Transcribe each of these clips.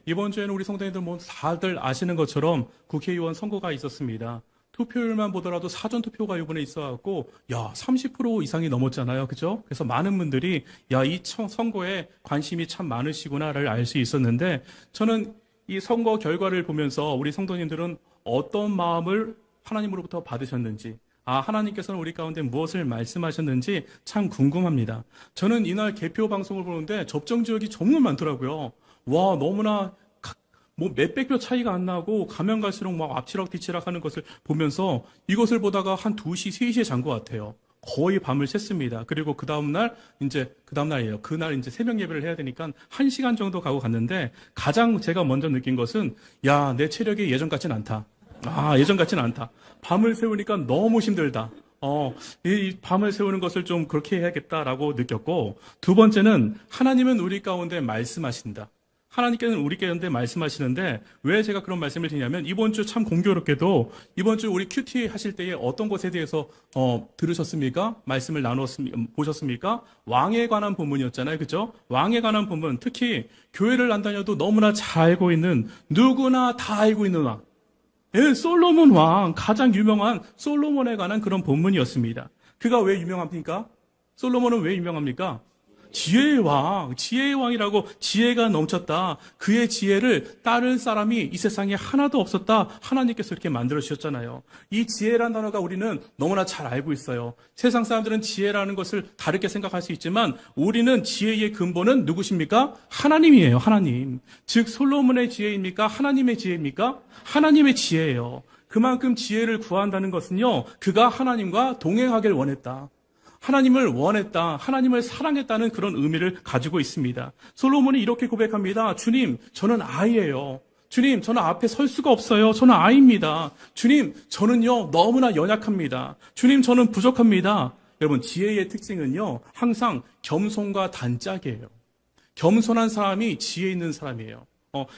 이번 주에는 우리 성도님들 다들 아시는 것처럼 국회의원 선거가 있었습니다. 투표율만 보더라도 사전투표가 이번에 있어갖고, 30% 이상이 넘었잖아요. 그죠? 그래서 많은 분들이, 이 선거에 관심이 참 많으시구나를 알 수 있었는데, 저는 이 선거 결과를 보면서 우리 성도님들은 어떤 마음을 하나님으로부터 받으셨는지, 하나님께서는 우리 가운데 무엇을 말씀하셨는지 참 궁금합니다. 저는 이날 개표 방송을 보는데 접정 지역이 정말 많더라고요. 와, 너무나 몇백 표 차이가 안 나고 가면 갈수록 막 앞치락 뒤치락 하는 것을 보면서 이것을 보다가 한 2시, 3시에 잔 것 같아요. 거의 밤을 샜습니다. 그리고 그 다음날이에요. 그날 이제 새벽 예배를 해야 되니까 1시간 정도 가고 갔는데 가장 제가 먼저 느낀 것은 내 체력이 예전 같진 않다. 예전 같진 않다. 밤을 새우니까 너무 힘들다. 이 밤을 새우는 것을 좀 그렇게 해야겠다라고 느꼈고, 두 번째는 하나님은 우리 가운데 말씀하신다. 하나님께서는 우리 가운데 말씀하시는데 왜 제가 그런 말씀을 드리냐면, 이번 주 참 공교롭게도 이번 주 우리 큐티 하실 때에 어떤 것에 대해서 들으셨습니까? 말씀을 보셨습니까? 왕에 관한 본문이었잖아요. 그죠? 왕에 관한 본문, 특히 교회를 안 다녀도 너무나 잘 알고 있는, 누구나 다 알고 있는 왕. 솔로몬 왕, 가장 유명한 솔로몬에 관한 그런 본문이었습니다. 그가 왜 유명합니까? 솔로몬은 왜 유명합니까? 지혜의 왕이라고, 지혜가 넘쳤다. 그의 지혜를 따를 사람이 이 세상에 하나도 없었다. 하나님께서 이렇게 만들어 주셨잖아요. 이 지혜란 단어가 우리는 너무나 잘 알고 있어요. 세상 사람들은 지혜라는 것을 다르게 생각할 수 있지만 우리는 지혜의 근본은 누구십니까? 하나님이에요. 하나님. 즉 솔로몬의 지혜입니까? 하나님의 지혜입니까? 하나님의 지혜예요. 그만큼 지혜를 구한다는 것은요, 그가 하나님과 동행하길 원했다. 하나님을 원했다, 하나님을 사랑했다는 그런 의미를 가지고 있습니다. 솔로몬이 이렇게 고백합니다. 주님, 저는 아이예요. 주님, 저는 앞에 설 수가 없어요. 저는 아이입니다. 주님, 저는요 너무나 연약합니다. 주님, 저는 부족합니다. 여러분, 지혜의 특징은요 항상 겸손과 단짝이에요. 겸손한 사람이 지혜 있는 사람이에요.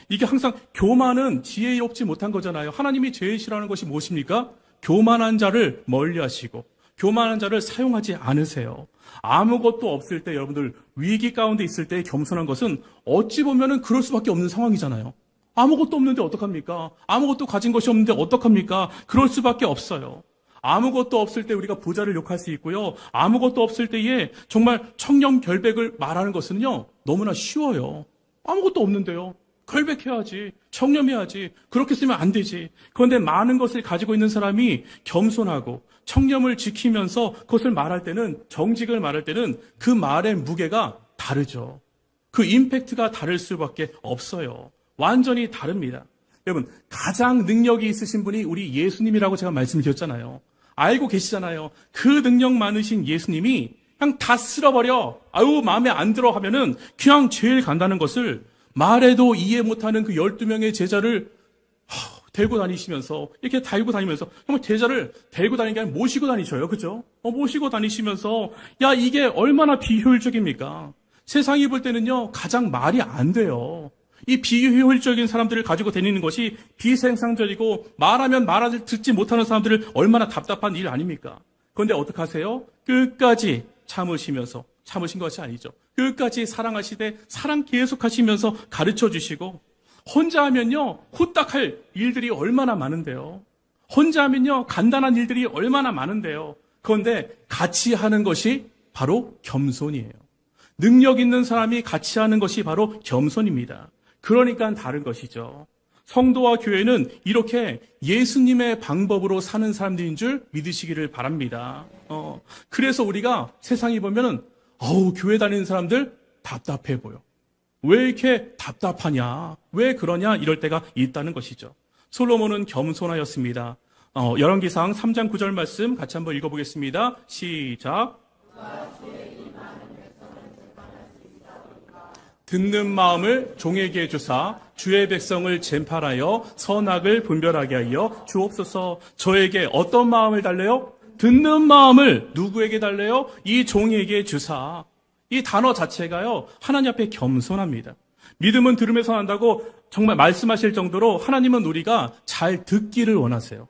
이게 항상, 교만은 지혜롭지 못한 거잖아요. 하나님이 제일 싫어하는 것이 무엇입니까? 교만한 자를 멀리하시고 교만한 자를 사용하지 않으세요. 아무것도 없을 때, 여러분들 위기 가운데 있을 때 겸손한 것은 어찌 보면은 그럴 수밖에 없는 상황이잖아요. 아무것도 없는데 어떡합니까? 아무것도 가진 것이 없는데 어떡합니까? 그럴 수밖에 없어요. 아무것도 없을 때 우리가 부자를 욕할 수 있고요. 아무것도 없을 때에 정말 청렴결백을 말하는 것은요 너무나 쉬워요. 아무것도 없는데요. 결백해야지, 청렴해야지, 그렇게 쓰면 안 되지. 그런데 많은 것을 가지고 있는 사람이 겸손하고 청렴을 지키면서 그것을 말할 때는, 정직을 말할 때는 그 말의 무게가 다르죠. 그 임팩트가 다를 수밖에 없어요. 완전히 다릅니다. 여러분, 가장 능력이 있으신 분이 우리 예수님이라고 제가 말씀드렸잖아요. 알고 계시잖아요. 그 능력 많으신 예수님이 그냥 다 쓸어버려, 마음에 안 들어 하면은 그냥 제일 간다는 것을, 말해도 이해 못하는 그 12명의 제자를 데리고 다니시면서, 이렇게 달고 다니면서, 정말 제자를 데리고 다니는 게 아니라 모시고 다니셔요. 그죠? 모시고 다니시면서, 이게 얼마나 비효율적입니까? 세상이 볼 때는요, 가장 말이 안 돼요. 이 비효율적인 사람들을 가지고 다니는 것이 비생산적이고, 말하면 말을 듣지 못하는 사람들을 얼마나 답답한 일 아닙니까? 그런데 어떡하세요? 끝까지 참으시면서, 참으신 것이 아니죠. 끝까지 사랑하시되 사랑 계속하시면서 가르쳐 주시고, 혼자 하면요 후딱할 일들이 얼마나 많은데요. 혼자 하면요 간단한 일들이 얼마나 많은데요. 그런데 같이 하는 것이 바로 겸손이에요. 능력 있는 사람이 같이 하는 것이 바로 겸손입니다. 그러니까 다른 것이죠. 성도와 교회는 이렇게 예수님의 방법으로 사는 사람들인 줄 믿으시기를 바랍니다. 그래서 우리가 세상이 보면은 교회 다니는 사람들 답답해 보여. 왜 이렇게 답답하냐? 왜 그러냐? 이럴 때가 있다는 것이죠. 솔로몬은 겸손하였습니다. 열왕기상 3장 9절 말씀 같이 한번 읽어보겠습니다. 시작. 듣는 마음을 종에게 주사 주의 백성을 쟁팔하여 선악을 분별하게 하여 주옵소서. 저에게 어떤 마음을 달래요? 듣는 마음을 누구에게 달래요? 이 종에게 주사. 이 단어 자체가요 하나님 앞에 겸손합니다. 믿음은 들음에서 난다고 정말 말씀하실 정도로 하나님은 우리가 잘 듣기를 원하세요.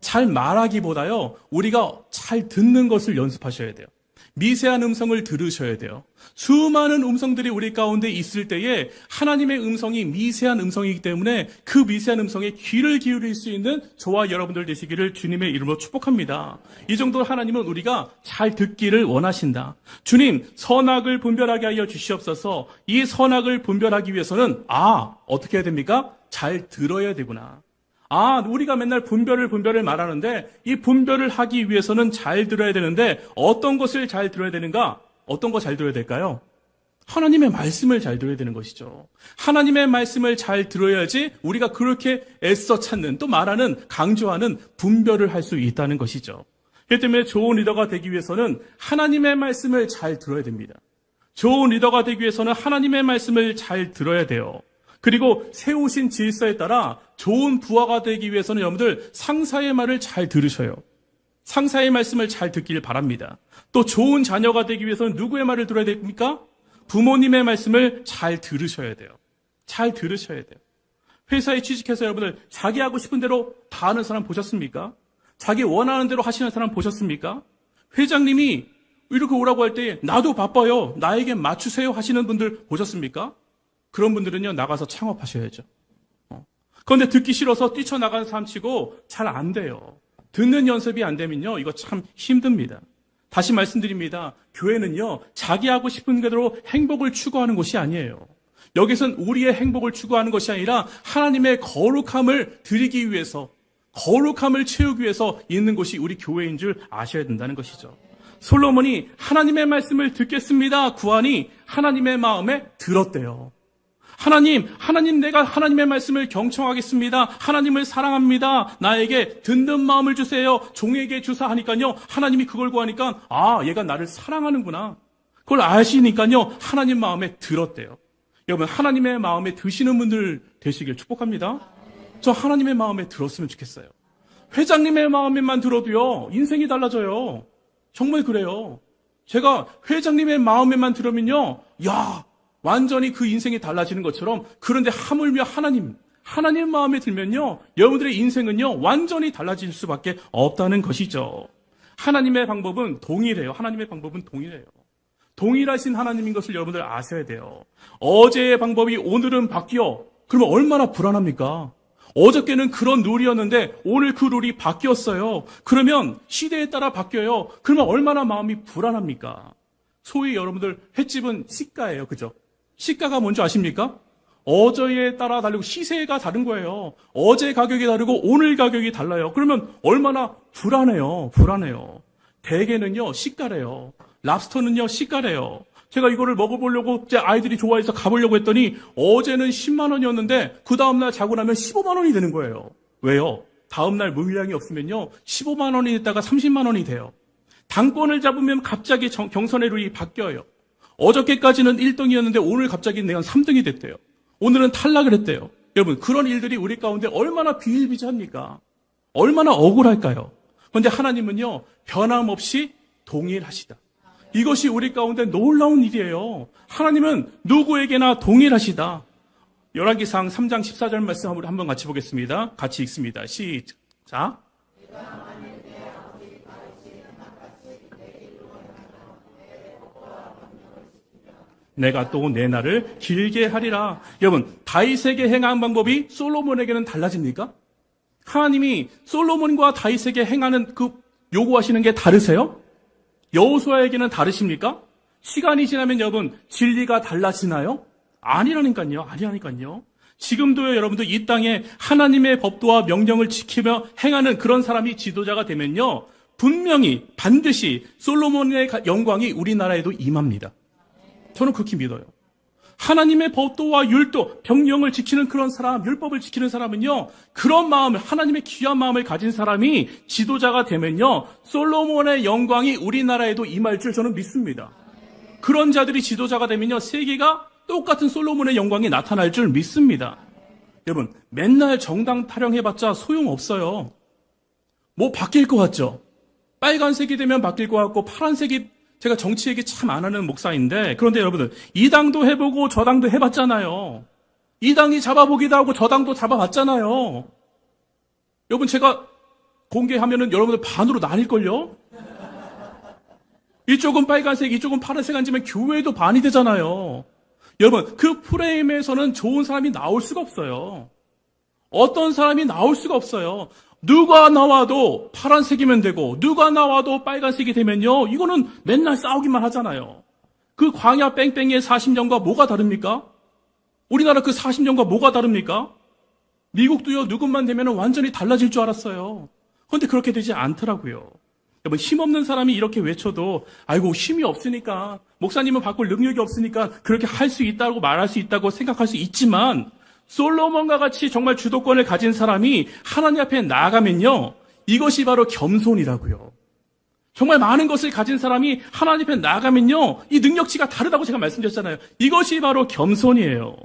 잘 말하기보다요 우리가 잘 듣는 것을 연습하셔야 돼요. 미세한 음성을 들으셔야 돼요. 수많은 음성들이 우리 가운데 있을 때에 하나님의 음성이 미세한 음성이기 때문에 그 미세한 음성에 귀를 기울일 수 있는 저와 여러분들 되시기를 주님의 이름으로 축복합니다. 이 정도 하나님은 우리가 잘 듣기를 원하신다. 주님, 선악을 분별하게 하여 주시옵소서. 이 선악을 분별하기 위해서는 어떻게 해야 됩니까? 잘 들어야 되구나. 우리가 맨날 분별을 말하는데 이 분별을 하기 위해서는 잘 들어야 되는데 어떤 것을 잘 들어야 되는가? 어떤 거 잘 들어야 될까요? 하나님의 말씀을 잘 들어야 되는 것이죠. 하나님의 말씀을 잘 들어야지 우리가 그렇게 애써 찾는, 또 말하는, 강조하는 분별을 할 수 있다는 것이죠. 그렇기 때문에 좋은 리더가 되기 위해서는 하나님의 말씀을 잘 들어야 됩니다. 좋은 리더가 되기 위해서는 하나님의 말씀을 잘 들어야 돼요. 그리고 세우신 질서에 따라 좋은 부하가 되기 위해서는 여러분들 상사의 말을 잘 들으셔요. 상사의 말씀을 잘 듣길 바랍니다. 또 좋은 자녀가 되기 위해서는 누구의 말을 들어야 됩니까? 부모님의 말씀을 잘 들으셔야 돼요. 잘 들으셔야 돼요. 회사에 취직해서 여러분들 자기 하고 싶은 대로 다 하는 사람 보셨습니까? 자기 원하는 대로 하시는 사람 보셨습니까? 회장님이 이렇게 오라고 할 때 나도 바빠요. 나에게 맞추세요 하시는 분들 보셨습니까? 그런 분들은요, 나가서 창업하셔야죠. 그런데 듣기 싫어서 뛰쳐나가는 사람 치고 잘 안 돼요. 듣는 연습이 안 되면요, 이거 참 힘듭니다. 다시 말씀드립니다. 교회는요, 자기 하고 싶은 대로 행복을 추구하는 곳이 아니에요. 여기선 우리의 행복을 추구하는 것이 아니라 하나님의 거룩함을 드리기 위해서, 거룩함을 채우기 위해서 있는 곳이 우리 교회인 줄 아셔야 된다는 것이죠. 솔로몬이 하나님의 말씀을 듣겠습니다 구하니 하나님의 마음에 들었대요. 하나님 내가 하나님의 말씀을 경청하겠습니다. 하나님을 사랑합니다. 나에게 듣는 마음을 주세요. 종에게 주사 하니까요. 하나님이 그걸 구하니까 얘가 나를 사랑하는구나. 그걸 아시니까요. 하나님 마음에 들었대요. 여러분, 하나님의 마음에 드시는 분들 되시길 축복합니다. 저 하나님의 마음에 들었으면 좋겠어요. 회장님의 마음에만 들어도요. 인생이 달라져요. 정말 그래요. 제가 회장님의 마음에만 들으면요. 완전히 그 인생이 달라지는 것처럼, 그런데 하물며 하나님 마음에 들면요, 여러분들의 인생은요, 완전히 달라질 수밖에 없다는 것이죠. 하나님의 방법은 동일해요. 하나님의 방법은 동일해요. 동일하신 하나님인 것을 여러분들 아셔야 돼요. 어제의 방법이 오늘은 바뀌어. 그러면 얼마나 불안합니까? 어저께는 그런 룰이었는데 오늘 그 룰이 바뀌었어요. 그러면 시대에 따라 바뀌어요. 그러면 얼마나 마음이 불안합니까? 소위 여러분들 횟집은 시가예요. 그죠? 시가가 뭔지 아십니까? 어제에 따라 다르고 시세가 다른 거예요. 어제 가격이 다르고 오늘 가격이 달라요. 그러면 얼마나 불안해요. 대게는요, 시가래요. 랍스터는요, 시가래요. 제가 이거를 먹어보려고 제 아이들이 좋아해서 가보려고 했더니 어제는 10만 원이었는데 그 다음날 자고 나면 15만 원이 되는 거예요. 왜요? 다음날 물량이 없으면요, 15만 원이 있다가 30만 원이 돼요. 당권을 잡으면 갑자기 경선의 룰이 바뀌어요. 어저께까지는 1등이었는데 오늘 갑자기 내가 3등이 됐대요. 오늘은 탈락을 했대요. 여러분, 그런 일들이 우리 가운데 얼마나 비일비재합니까? 얼마나 억울할까요? 그런데 하나님은요, 변함없이 동일하시다. 이것이 우리 가운데 놀라운 일이에요. 하나님은 누구에게나 동일하시다. 열왕기상 3장 14절 말씀 한번 같이 보겠습니다. 같이 읽습니다. 시작. 내가 또 내 날을 길게 하리라. 여러분, 다윗에게 행한 방법이 솔로몬에게는 달라집니까? 하나님이 솔로몬과 다윗에게 행하는 그 요구하시는 게 다르세요? 여호수아에게는 다르십니까? 시간이 지나면 여러분, 진리가 달라지나요? 아니라니까요. 지금도요, 여러분들 이 땅에 하나님의 법도와 명령을 지키며 행하는 그런 사람이 지도자가 되면요, 분명히 반드시 솔로몬의 영광이 우리나라에도 임합니다. 저는 그렇게 믿어요. 하나님의 법도와 율도, 명령을 지키는 그런 사람, 율법을 지키는 사람은요, 그런 마음을, 하나님의 귀한 마음을 가진 사람이 지도자가 되면요, 솔로몬의 영광이 우리나라에도 임할 줄 저는 믿습니다. 그런 자들이 지도자가 되면요, 세계가 똑같은 솔로몬의 영광이 나타날 줄 믿습니다. 여러분, 맨날 정당 타령해봤자 소용없어요. 뭐 바뀔 것 같죠? 빨간색이 되면 바뀔 것 같고, 파란색이, 제가 정치 얘기 참 안 하는 목사인데, 그런데 여러분들, 이 당도 해보고 저 당도 해봤잖아요. 이 당이 잡아보기도 하고 저 당도 잡아봤잖아요. 여러분, 제가 공개하면은 여러분들 반으로 나뉠걸요? 이쪽은 빨간색, 이쪽은 파란색 앉으면 교회도 반이 되잖아요. 여러분, 그 프레임에서는 좋은 사람이 나올 수가 없어요. 어떤 사람이 나올 수가 없어요. 누가 나와도 파란색이면 되고 누가 나와도 빨간색이 되면요, 이거는 맨날 싸우기만 하잖아요. 그 광야 뺑뺑이의 40년과 뭐가 다릅니까? 우리나라 그 40년과 뭐가 다릅니까? 미국도요, 누군만 되면 완전히 달라질 줄 알았어요. 그런데 그렇게 되지 않더라고요. 여러분, 힘없는 사람이 이렇게 외쳐도 아이고 힘이 없으니까, 목사님은 바꿀 능력이 없으니까 그렇게 할 수 있다고 말할 수 있다고 생각할 수 있지만, 솔로몬과 같이 정말 주도권을 가진 사람이 하나님 앞에 나아가면요, 이것이 바로 겸손이라고요. 정말 많은 것을 가진 사람이 하나님 앞에 나아가면요, 이 능력치가 다르다고 제가 말씀드렸잖아요. 이것이 바로 겸손이에요.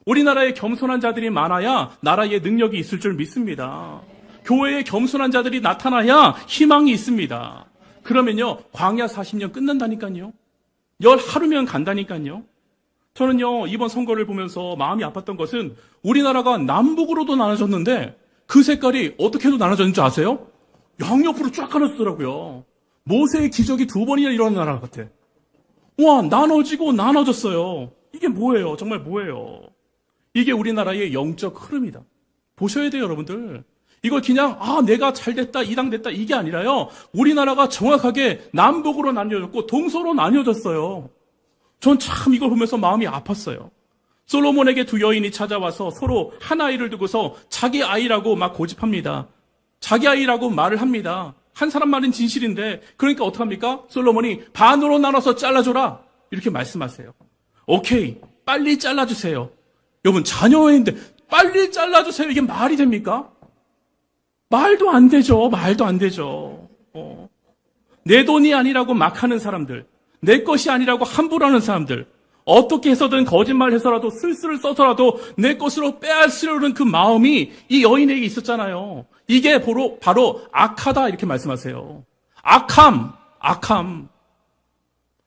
우리나라에 겸손한 자들이 많아야 나라에 능력이 있을 줄 믿습니다. 교회에 겸손한 자들이 나타나야 희망이 있습니다. 그러면요, 광야 40년 끝난다니까요. 열 하루면 간다니까요. 저는요, 이번 선거를 보면서 마음이 아팠던 것은 우리나라가 남북으로도 나눠졌는데 그 색깔이 어떻게도 나눠졌는 줄 아세요? 양옆으로 쫙 나눠지더라고요. 모세의 기적이 2번이나 일어난 나라 같아. 와, 나눠지고 나눠졌어요. 이게 뭐예요? 정말 뭐예요? 이게 우리나라의 영적 흐름이다. 보셔야 돼요, 여러분들. 이걸 그냥 내가 잘됐다, 이당됐다 이게 아니라요, 우리나라가 정확하게 남북으로 나뉘어졌고 동서로 나뉘어졌어요. 전 참 이걸 보면서 마음이 아팠어요. 솔로몬에게 2 여인이 찾아와서 서로 한 아이를 두고서 자기 아이라고 막 고집합니다. 자기 아이라고 말을 합니다. 한 사람 말은 진실인데, 그러니까 어떡합니까? 솔로몬이 반으로 나눠서 잘라줘라 이렇게 말씀하세요. 오케이, 빨리 잘라주세요. 여러분, 자녀인데 빨리 잘라주세요, 이게 말이 됩니까? 말도 안 되죠. 말도 안 되죠. 내 돈이 아니라고 막 하는 사람들, 내 것이 아니라고 함부로 하는 사람들, 어떻게 해서든 거짓말해서라도 쓸쓸을 써서라도 내 것으로 빼앗으려는 그 마음이 이 여인에게 있었잖아요. 이게 바로 악하다 이렇게 말씀하세요. 악함.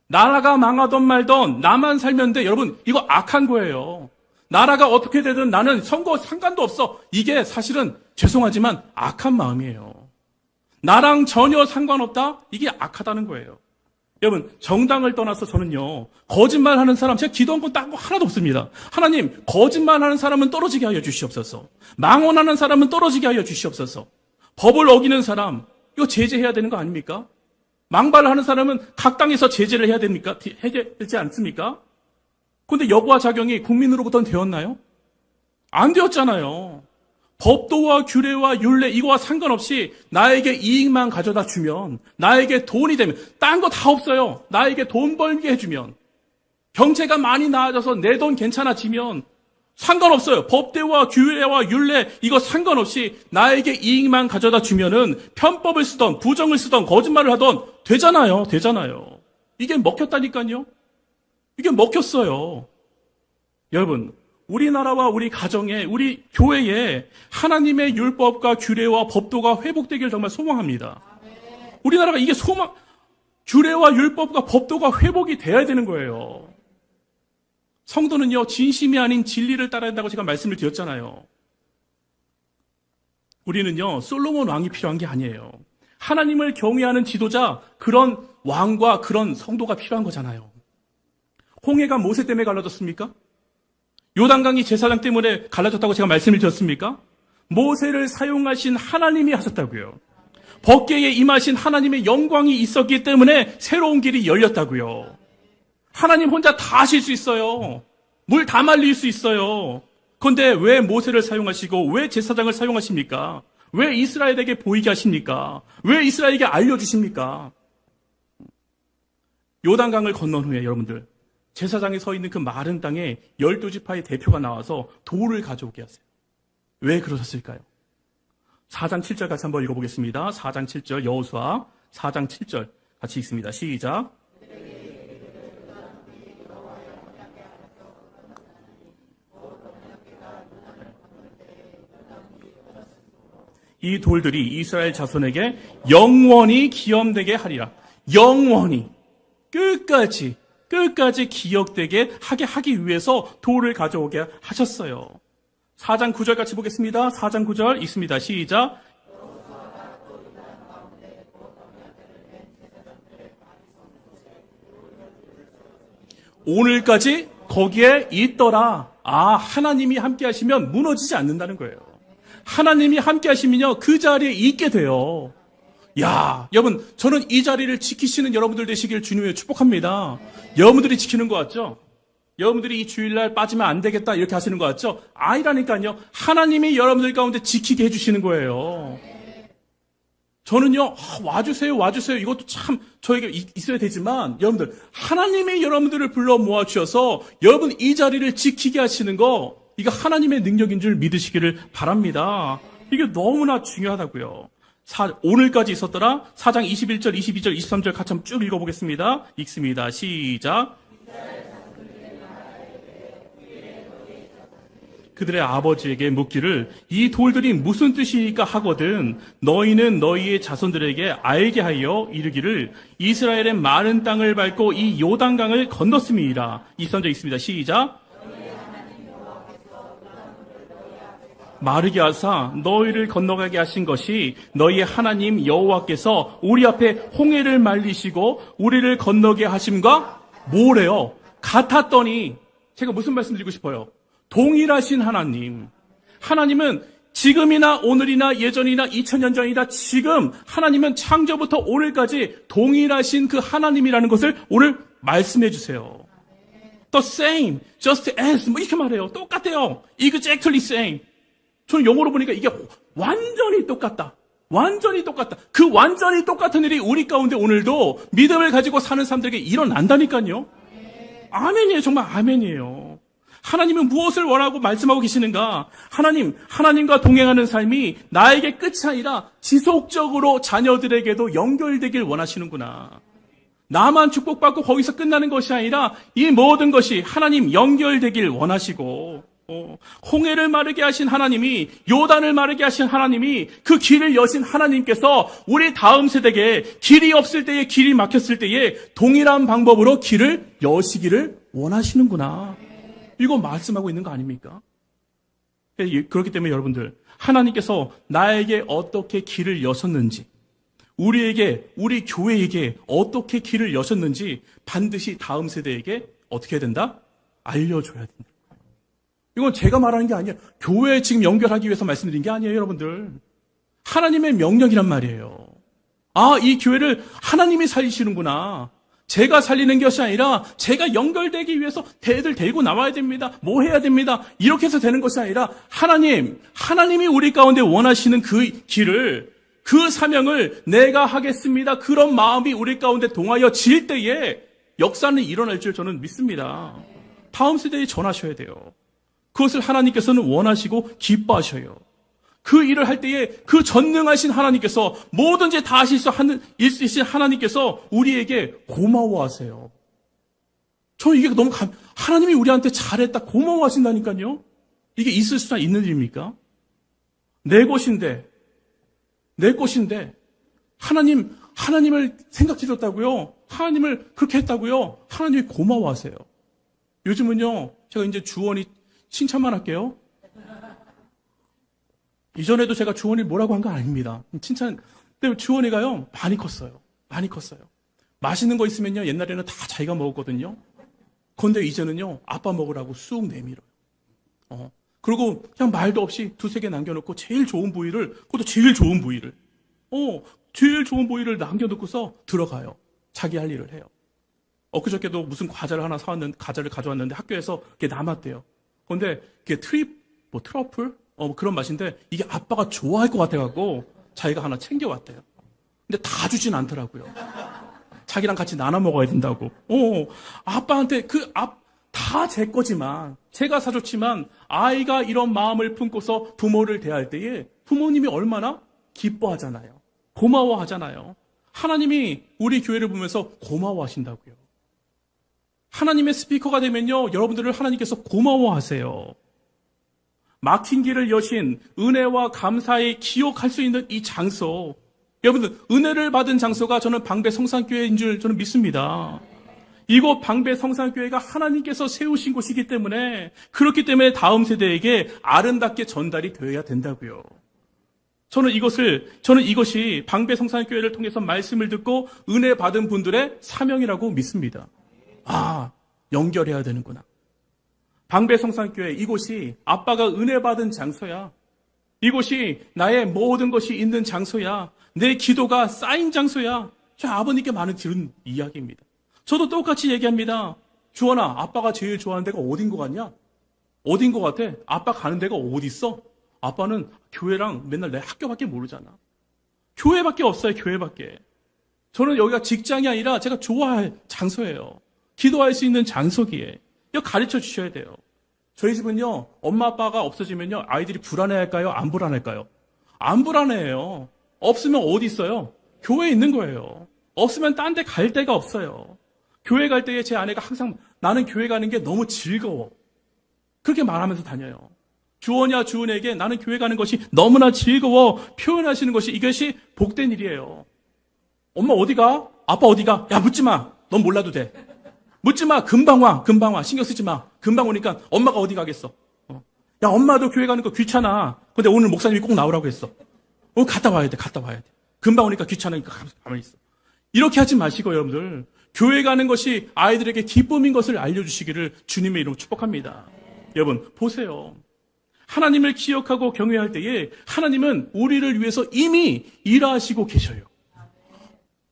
나라가 망하던 말던 나만 살면 돼. 여러분, 이거 악한 거예요. 나라가 어떻게 되든 나는 선거 상관도 없어. 이게 사실은 죄송하지만 악한 마음이에요. 나랑 전혀 상관없다? 이게 악하다는 거예요. 여러분, 정당을 떠나서 저는요, 거짓말하는 사람, 제가 기도한 건 딴 거 하나도 없습니다. 하나님, 거짓말하는 사람은 떨어지게 하여 주시옵소서. 망언하는 사람은 떨어지게 하여 주시옵소서. 법을 어기는 사람, 이거 제재해야 되는 거 아닙니까? 망발하는 사람은 각 당에서 제재를 해야 됩니까? 해야 되지 않습니까? 그런데 여부와 작용이 국민으로부터는 되었나요? 안 되었잖아요. 법도와 규례와 율례 이거와 상관없이 나에게 이익만 가져다 주면, 나에게 돈이 되면, 딴 거 다 없어요. 나에게 돈 벌게 해주면, 경제가 많이 나아져서 내 돈 괜찮아지면 상관없어요. 법대와 규례와 율례 이거 상관없이 나에게 이익만 가져다 주면은 편법을 쓰던 부정을 쓰던 거짓말을 하던 되잖아요. 이게 먹혔다니까요. 이게 먹혔어요. 여러분, 우리나라와 우리 가정에, 우리 교회에 하나님의 율법과 규례와 법도가 회복되기를 정말 소망합니다. 우리나라가 이게 규례와 율법과 법도가 회복이 돼야 되는 거예요. 성도는요, 진심이 아닌 진리를 따라야 된다고 제가 말씀을 드렸잖아요. 우리는요, 솔로몬 왕이 필요한 게 아니에요. 하나님을 경외하는 지도자, 그런 왕과 그런 성도가 필요한 거잖아요. 홍해가 모세 때문에 갈라졌습니까? 요단강이 제사장 때문에 갈라졌다고 제가 말씀을 드렸습니까? 모세를 사용하신 하나님이 하셨다고요. 법궤에 임하신 하나님의 영광이 있었기 때문에 새로운 길이 열렸다고요. 하나님 혼자 다 하실 수 있어요. 물 다 말릴 수 있어요. 그런데 왜 모세를 사용하시고 왜 제사장을 사용하십니까? 왜 이스라엘에게 보이게 하십니까? 왜 이스라엘에게 알려주십니까? 요단강을 건넌 후에 여러분들, 제사장이 서 있는 그 마른 땅에 12지파의 대표가 나와서 돌을 가져오게 하세요. 왜 그러셨을까요? 4장 7절 같이 한번 읽어보겠습니다. 4장 7절, 여호수아 4장 7절 같이 읽습니다. 시작. 이 돌들이 이스라엘 자손에게 영원히 기염되게 하리라. 영원히, 끝까지 기억되게 하기 위해서 돌을 가져오게 하셨어요. 4장 9절 같이 보겠습니다. 4장 9절 읽습니다. 시작. 오늘까지 거기에 있더라. 아, 하나님이 함께 하시면 무너지지 않는다는 거예요. 하나님이 함께 하시면요, 그 자리에 있게 돼요. 야, 여러분, 저는 이 자리를 지키시는 여러분들 되시길 주님의 축복합니다. 여러분들이 지키는 것 같죠? 여러분들이 이 주일날 빠지면 안 되겠다 이렇게 하시는 것 같죠? 아니라니까요. 하나님이 여러분들 가운데 지키게 해주시는 거예요. 저는요, 와주세요. 이것도 참 저에게 있어야 되지만, 여러분들, 하나님이 여러분들을 불러 모아주셔서 여러분 이 자리를 지키게 하시는 거, 이거 하나님의 능력인 줄 믿으시기를 바랍니다. 이게 너무나 중요하다고요. 오늘까지 있었더라. 4장 21절, 22절, 23절 같이 한번 쭉 읽어보겠습니다. 읽습니다. 시작. 그들의 아버지에게 묻기를 이 돌들이 무슨 뜻이니까 하거든 너희는 너희의 자손들에게 알게 하여 이르기를 이스라엘의 많은 땅을 밟고 이 요단강을 건넜음이니라. 23절 있습니다. 시작. 마르게 하사 너희를 건너가게 하신 것이 너희의 하나님 여호와께서 우리 앞에 홍해를 말리시고 우리를 건너게 하심과 뭐래요? 같았더니 제가 무슨 말씀 드리고 싶어요? 동일하신 하나님. 하나님은 지금이나 오늘이나 예전이나 2000년 전이나 지금 하나님은 창조부터 오늘까지 동일하신 그 하나님이라는 것을 오늘 말씀해 주세요. The same, just as 뭐 이렇게 말해요. 똑같아요. Exactly same. 저는 영어로 보니까 이게 완전히 똑같다. 완전히 똑같다. 그 완전히 똑같은 일이 우리 가운데 오늘도 믿음을 가지고 사는 사람들에게 일어난다니까요. 아멘이에요. 정말 아멘이에요. 하나님은 무엇을 원하고 말씀하고 계시는가? 하나님과 동행하는 삶이 나에게 끝이 아니라 지속적으로 자녀들에게도 연결되길 원하시는구나. 나만 축복받고 거기서 끝나는 것이 아니라 이 모든 것이 하나님 연결되길 원하시고, 홍해를 마르게 하신 하나님이, 요단을 마르게 하신 하나님이, 그 길을 여신 하나님께서 우리 다음 세대에 길이 없을 때에, 길이 막혔을 때에 동일한 방법으로 길을 여시기를 원하시는구나. 이거 말씀하고 있는 거 아닙니까? 그렇기 때문에 여러분들, 하나님께서 나에게 어떻게 길을 여셨는지, 우리에게, 우리 교회에게 어떻게 길을 여셨는지 반드시 다음 세대에게 어떻게 해야 된다? 알려줘야 된다. 이건 제가 말하는 게 아니에요. 교회에 지금 연결하기 위해서 말씀드린 게 아니에요, 여러분들. 하나님의 명령이란 말이에요. 아, 이 교회를 하나님이 살리시는구나. 제가 살리는 것이 아니라 제가 연결되기 위해서 대들 데리고 나와야 됩니다. 뭐 해야 됩니다. 이렇게 해서 되는 것이 아니라 하나님이 우리 가운데 원하시는 그 길을, 그 사명을 내가 하겠습니다. 그런 마음이 우리 가운데 동하여질 때에 역사는 일어날 줄 저는 믿습니다. 다음 세대에 전하셔야 돼요. 그것을 하나님께서는 원하시고 기뻐하셔요. 그 일을 할 때에 그 전능하신 하나님께서 뭐든지 다 하실 수 있으신 하나님께서 우리에게 고마워하세요. 저 이게 너무 하나님이 우리한테 잘했다 고마워하신다니까요. 이게 있을 수나 있는 일입니까? 내 것인데 하나님을 생각해줬다고요. 하나님을 그렇게 했다고요. 하나님이 고마워하세요. 요즘은요, 제가 이제 주원이 칭찬만 할게요. 이전에도 제가 주원이 뭐라고 한 거 아닙니다. 근데 주원이가요, 많이 컸어요. 맛있는 거 있으면요, 옛날에는 다 자기가 먹었거든요. 그런데 이제는요, 아빠 먹으라고 쑥 내밀어요. 그리고 그냥 말도 없이 두세 개 남겨놓고 제일 좋은 부위를 남겨놓고서 들어가요. 자기 할 일을 해요. 엊그저께도 무슨 과자를 가져왔는데 학교에서 그게 남았대요. 그런데 그게 트러플? 그런 맛인데 이게 아빠가 좋아할 것 같아갖고 자기가 하나 챙겨왔대요. 근데 다 주진 않더라고요. 자기랑 같이 나눠 먹어야 된다고. 아빠한테 다 제 거지만, 제가 사줬지만 아이가 이런 마음을 품고서 부모를 대할 때에 부모님이 얼마나 기뻐하잖아요. 고마워하잖아요. 하나님이 우리 교회를 보면서 고마워하신다고요. 하나님의 스피커가 되면요, 여러분들을 하나님께서 고마워하세요. 막힌 길을 여신 은혜와 감사에 기억할 수 있는 이 장소, 여러분들 은혜를 받은 장소가 저는 방배 성산교회인 줄 저는 믿습니다. 이곳 방배 성산교회가 하나님께서 세우신 곳이기 때문에, 그렇기 때문에 다음 세대에게 아름답게 전달이 되어야 된다고요. 저는 이것이 방배 성산교회를 통해서 말씀을 듣고 은혜 받은 분들의 사명이라고 믿습니다. 연결해야 되는구나. 방배성산교회 이곳이 아빠가 은혜 받은 장소야. 이곳이 나의 모든 것이 있는 장소야. 내 기도가 쌓인 장소야. 저 아버님께 많은 들은 이야기입니다. 저도 똑같이 얘기합니다. 주원아, 아빠가 제일 좋아하는 데가 어딘 것 같냐? 어딘 것 같아? 아빠 가는 데가 어디 있어? 아빠는 교회랑 맨날 내 학교밖에 모르잖아. 교회밖에 없어요, 교회밖에. 저는 여기가 직장이 아니라 제가 좋아할 장소예요. 기도할 수 있는 장소기에. 이거 가르쳐 주셔야 돼요. 저희 집은요, 엄마 아빠가 없어지면요, 아이들이 불안해할까요? 안 불안할까요? 안 불안해요. 없으면 어디 있어요? 교회에 있는 거예요. 없으면 딴 데 갈 데가 없어요. 교회 갈 때에 제 아내가 항상 나는 교회 가는 게 너무 즐거워. 그렇게 말하면서 다녀요. 주원이야 주원에게 나는 교회 가는 것이 너무나 즐거워 표현하시는 것이 이것이 복된 일이에요. 엄마 어디 가? 아빠 어디 가? 야 묻지 마. 넌 몰라도 돼. 묻지 마. 금방 와. 금방 와. 신경 쓰지 마. 금방 오니까 엄마가 어디 가겠어. 야 엄마도 교회 가는 거 귀찮아. 근데 오늘 목사님이 꼭 나오라고 했어. 갔다 와야 돼. 갔다 와야 돼. 금방 오니까 귀찮으니까 가만히 있어. 이렇게 하지 마시고 여러분들. 교회 가는 것이 아이들에게 기쁨인 것을 알려주시기를 주님의 이름으로 축복합니다. 여러분 보세요. 하나님을 기억하고 경외할 때에 하나님은 우리를 위해서 이미 일하시고 계셔요.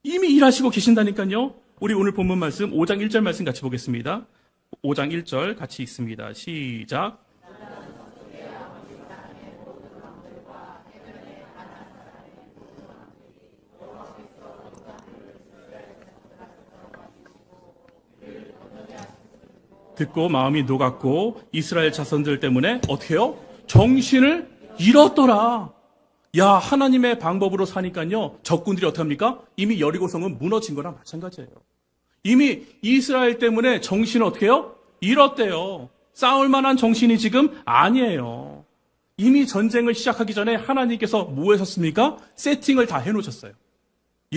이미 일하시고 계신다니까요. 우리 오늘 본문 말씀 5장 1절 말씀 같이 보겠습니다. 5장 1절 같이 읽습니다. 시작. 듣고 마음이 녹았고 이스라엘 자손들 때문에 어떻게 해요? 정신을 잃었더라. 야, 하나님의 방법으로 사니까요. 적군들이 어떻게 합니까? 이미 여리고성은 무너진 거랑 마찬가지예요. 이미 이스라엘 때문에 정신을 어떻게 해요? 잃었대요. 싸울 만한 정신이 지금 아니에요. 이미 전쟁을 시작하기 전에 하나님께서 뭐 하셨습니까? 세팅을 다 해놓으셨어요.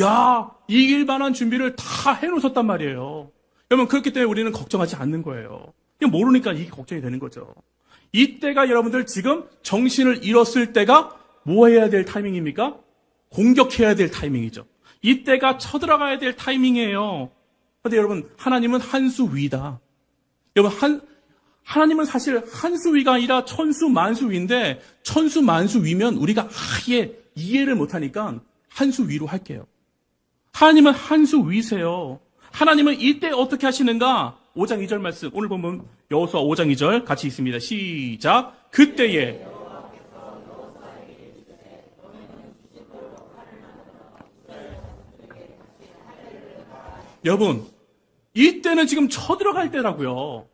야, 이길 만한 준비를 다 해놓으셨단 말이에요. 여러분 그렇기 때문에 우리는 걱정하지 않는 거예요. 그냥 모르니까 이게 걱정이 되는 거죠. 이때가 여러분들 지금 정신을 잃었을 때가 뭐 해야 될 타이밍입니까? 공격해야 될 타이밍이죠. 이때가 쳐들어가야 될 타이밍이에요. 그런데 여러분 하나님은 한수위다. 여러분 하나님은 사실 한수위가 아니라 천수만수위인데 천수만수위면 우리가 아예 이해를 못하니까 한수위로 할게요. 하나님은 한수위세요. 하나님은 이때 어떻게 하시는가? 5장 2절 말씀 오늘 보면 여호수아 5장 2절 같이 읽습니다. 시작. 그때에 여러분 이때는 지금 쳐들어갈 때라고요.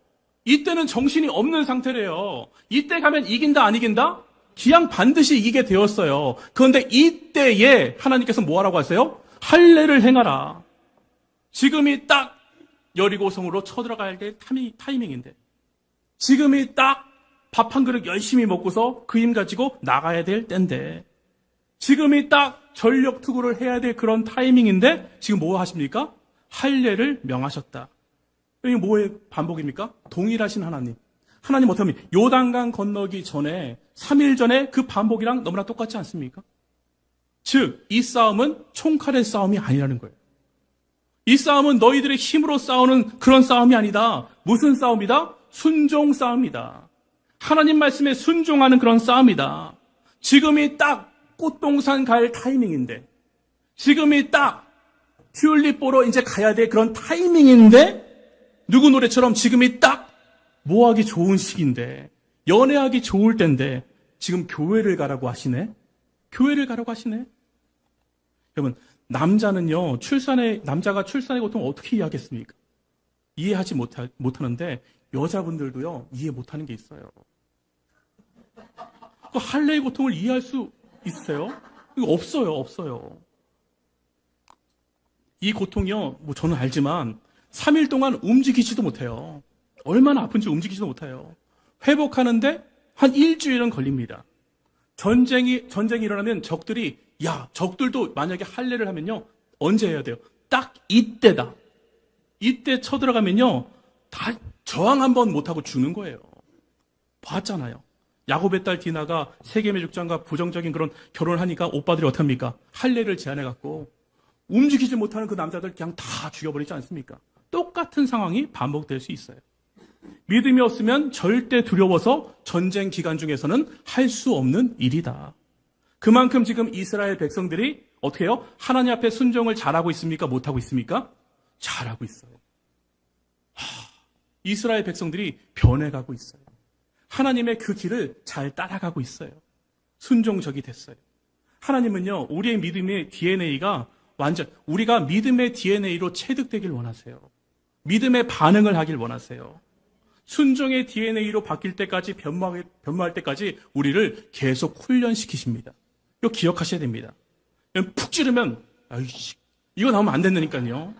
이때는 정신이 없는 상태래요. 이때 가면 이긴다 안 이긴다? 기왕 반드시 이기게 되었어요. 그런데 이때에 하나님께서 뭐 하라고 하세요? 할례를 행하라. 지금이 딱 여리고성으로 쳐들어가야 될 타이밍인데 지금이 딱 밥 한 그릇 열심히 먹고서 그 힘 가지고 나가야 될 때인데 지금이 딱 전력 투구를 해야 될 그런 타이밍인데 지금 뭐 하십니까? 할례를 명하셨다. 이게 뭐의 반복입니까? 동일하신 하나님. 하나님 어떻게 하면 요단강 건너기 전에 3일 전에 그 반복이랑 너무나 똑같지 않습니까? 즉 이 싸움은 총칼의 싸움이 아니라는 거예요. 이 싸움은 너희들의 힘으로 싸우는 그런 싸움이 아니다. 무슨 싸움이다? 순종 싸움이다. 하나님 말씀에 순종하는 그런 싸움이다. 지금이 딱 꽃동산 갈 타이밍인데 지금이 딱 튤립 보러 이제 가야 될 그런 타이밍인데 누구 노래처럼 지금이 딱 뭐하기 좋은 시기인데 연애하기 좋을 때인데 지금 교회를 가라고 하시네? 교회를 가라고 하시네? 여러분 남자는요, 남자가 출산의 고통을 어떻게 이해하겠습니까? 이해하지 못하는데, 여자분들도요, 이해 못하는 게 있어요. 그 할례의 고통을 이해할 수 있어요? 이거 없어요. 이 고통이요, 뭐 저는 알지만, 3일 동안 움직이지도 못해요. 얼마나 아픈지 움직이지도 못해요. 회복하는데, 한 일주일은 걸립니다. 전쟁이 일어나면 적들도 만약에 할례를 하면요. 언제 해야 돼요? 딱 이때다. 이때 쳐들어가면요. 다 저항 한번 못하고 죽는 거예요. 봤잖아요. 야곱의 딸 디나가 세겜의 족장과 부정적인 그런 결혼을 하니까 오빠들이 어떡합니까? 할례를 제안해갖고 움직이지 못하는 그 남자들 그냥 다 죽여버리지 않습니까? 똑같은 상황이 반복될 수 있어요. 믿음이 없으면 절대 두려워서 전쟁 기간 중에서는 할 수 없는 일이다. 그만큼 지금 이스라엘 백성들이 어떻게 해요? 하나님 앞에 순종을 잘하고 있습니까? 못하고 있습니까? 잘하고 있어요. 이스라엘 백성들이 변해가고 있어요. 하나님의 그 길을 잘 따라가고 있어요. 순종적이 됐어요. 하나님은요, 우리의 믿음의 DNA가 우리가 믿음의 DNA로 체득되길 원하세요. 믿음의 반응을 하길 원하세요. 순종의 DNA로 바뀔 때까지, 변모할 때까지 우리를 계속 훈련시키십니다. 이거 기억하셔야 됩니다. 푹 찌르면, 아이씨, 이거 나오면 안 된다니까요.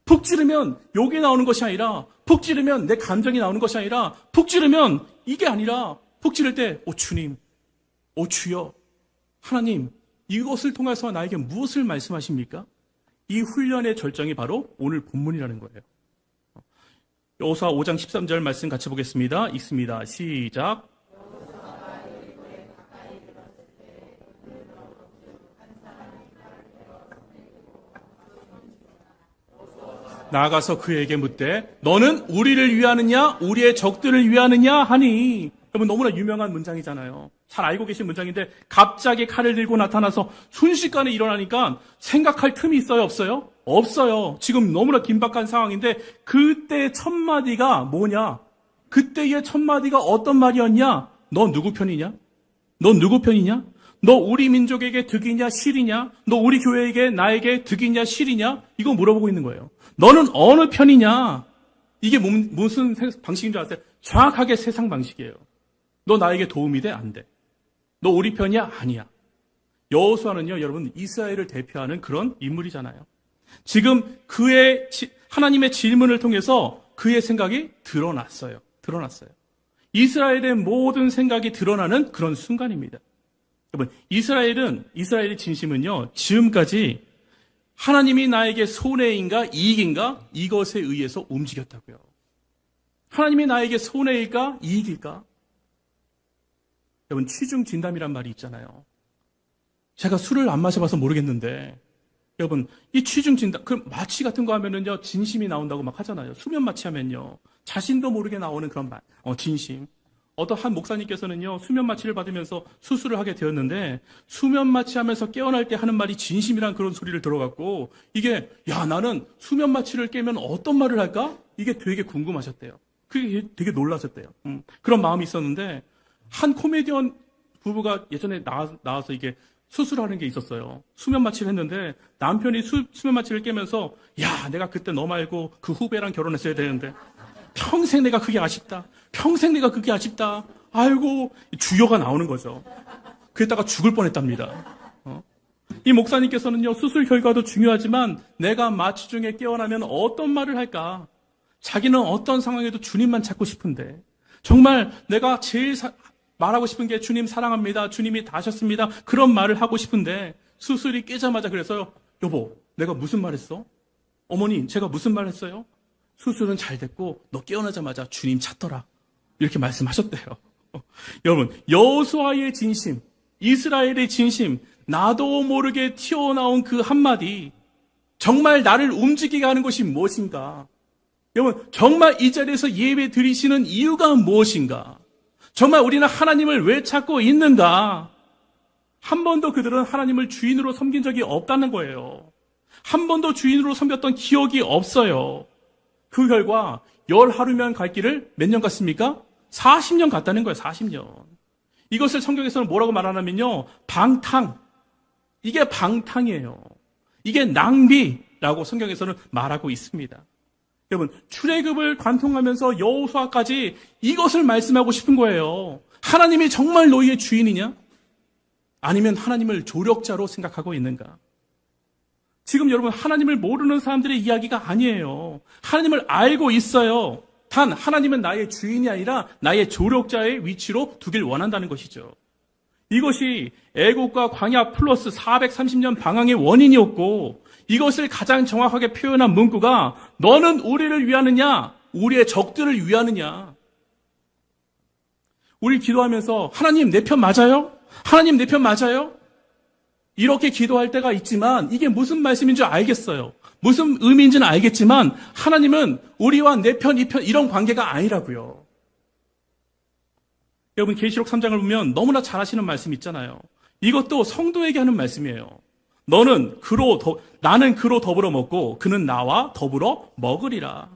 푹 찌르면 욕이 나오는 것이 아니라, 푹 찌르면 내 감정이 나오는 것이 아니라, 푹 찌르면 이게 아니라, 푹 찌를 때, 오 주님, 오 주여, 하나님, 이것을 통해서 나에게 무엇을 말씀하십니까? 이 훈련의 절정이 바로 오늘 본문이라는 거예요. 여호수아 5장 13절 말씀 같이 보겠습니다. 읽습니다. 시작. 나아가서 그에게 묻되 너는 우리를 위하느냐 우리의 적들을 위하느냐 하니. 여러분 너무나 유명한 문장이잖아요. 잘 알고 계신 문장인데 갑자기 칼을 들고 나타나서 순식간에 일어나니까 생각할 틈이 있어요? 없어요? 없어요. 지금 너무나 긴박한 상황인데 그때 첫 마디가 뭐냐? 그때의 첫 마디가 어떤 말이었냐? 너 누구 편이냐? 너 누구 편이냐? 너 우리 민족에게 득이냐 실이냐? 너 우리 교회에게 나에게 득이냐 실이냐? 이거 물어보고 있는 거예요. 너는 어느 편이냐? 이게 무슨 방식인 줄 아세요? 정확하게 세상 방식이에요. 너 나에게 도움이 돼? 안 돼. 너 우리 편이야? 아니야. 여호수아는요, 여러분 이스라엘을 대표하는 그런 인물이잖아요. 지금 하나님의 질문을 통해서 그의 생각이 드러났어요. 이스라엘의 모든 생각이 드러나는 그런 순간입니다. 여러분, 이스라엘의 진심은요, 지금까지 하나님이 나에게 손해인가 이익인가 이것에 의해서 움직였다고요. 하나님이 나에게 손해일까 이익일까? 여러분, 취중진담이란 말이 있잖아요. 제가 술을 안 마셔봐서 모르겠는데, 여러분, 이 취중진담, 그 마취 같은 거 하면은요, 진심이 나온다고 막 하잖아요. 수면 마취 하면요. 자신도 모르게 나오는 그런 말, 진심. 어떤 한 목사님께서는요, 수면 마취를 받으면서 수술을 하게 되었는데, 수면 마취하면서 깨어날 때 하는 말이 진심이란 그런 소리를 들어갖고, 이게, 야, 나는 수면 마취를 깨면 어떤 말을 할까? 이게 되게 궁금하셨대요. 그게 되게 놀라셨대요. 그런 마음이 있었는데, 한 코미디언 부부가 예전에 나와서 이게 수술하는 게 있었어요. 수면 마취를 했는데 남편이 수면 마취를 깨면서 야, 내가 그때 너 말고 그 후배랑 결혼했어야 되는데 평생 내가 그게 아쉽다. 평생 내가 그게 아쉽다. 아이고, 주여가 나오는 거죠. 그랬다가 죽을 뻔했답니다. 이 목사님께서는요, 수술 결과도 중요하지만 내가 마취 중에 깨어나면 어떤 말을 할까? 자기는 어떤 상황에도 주님만 찾고 싶은데 정말 내가 제일 말하고 싶은 게 주님 사랑합니다. 주님이 다 하셨습니다. 그런 말을 하고 싶은데 수술이 깨자마자 그래서 여보, 내가 무슨 말 했어? 어머니, 제가 무슨 말 했어요? 수술은 잘 됐고 너 깨어나자마자 주님 찾더라. 이렇게 말씀하셨대요. 여러분, 여호수아의 진심, 이스라엘의 진심, 나도 모르게 튀어나온 그 한마디, 정말 나를 움직이게 하는 것이 무엇인가? 여러분, 정말 이 자리에서 예배 드리시는 이유가 무엇인가? 정말 우리는 하나님을 왜 찾고 있는가? 한 번도 그들은 하나님을 주인으로 섬긴 적이 없다는 거예요. 한 번도 주인으로 섬겼던 기억이 없어요. 그 결과 10하루면 갈 길을 몇 년 갔습니까? 40년 갔다는 거예요. 40년. 이것을 성경에서는 뭐라고 말하냐면요, 방탕. 이게 방탕이에요. 이게 낭비라고 성경에서는 말하고 있습니다. 여러분, 출애굽을 관통하면서 여호수아까지 이것을 말씀하고 싶은 거예요. 하나님이 정말 너희의 주인이냐? 아니면 하나님을 조력자로 생각하고 있는가? 지금 여러분, 하나님을 모르는 사람들의 이야기가 아니에요. 하나님을 알고 있어요. 단 하나님은 나의 주인이 아니라 나의 조력자의 위치로 두길 원한다는 것이죠. 이것이 애국과 광야 플러스 430년 방황의 원인이었고, 이것을 가장 정확하게 표현한 문구가 너는 우리를 위하느냐 우리의 적들을 위하느냐. 우리 기도하면서 하나님 내 편 맞아요? 하나님 내 편 맞아요? 이렇게 기도할 때가 있지만 이게 무슨 말씀인 줄 알겠어요. 무슨 의미인지는 알겠지만 하나님은 우리와 내 편, 이 편 이런 관계가 아니라고요. 여러분 계시록 3장을 보면 너무나 잘 아시는 말씀 있잖아요. 이것도 성도에게 하는 말씀이에요. 나는 그로 더불어 먹고 그는 나와 더불어 먹으리라.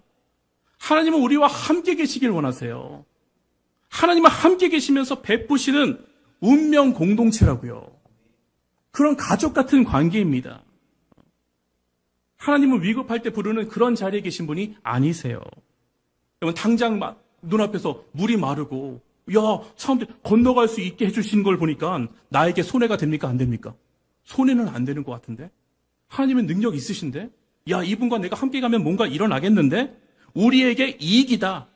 하나님은 우리와 함께 계시길 원하세요. 하나님은 함께 계시면서 베푸시는 운명 공동체라고요. 그런 가족 같은 관계입니다. 하나님은 위급할 때 부르는 그런 자리에 계신 분이 아니세요. 여러분 당장 눈앞에서 물이 마르고 사람들 건너갈 수 있게 해주신 걸 보니까 나에게 손해가 됩니까? 안 됩니까? 손해는 안 되는 것 같은데? 하나님은 능력 있으신데? 이분과 내가 함께 가면 뭔가 일어나겠는데? 우리에게 이익이다.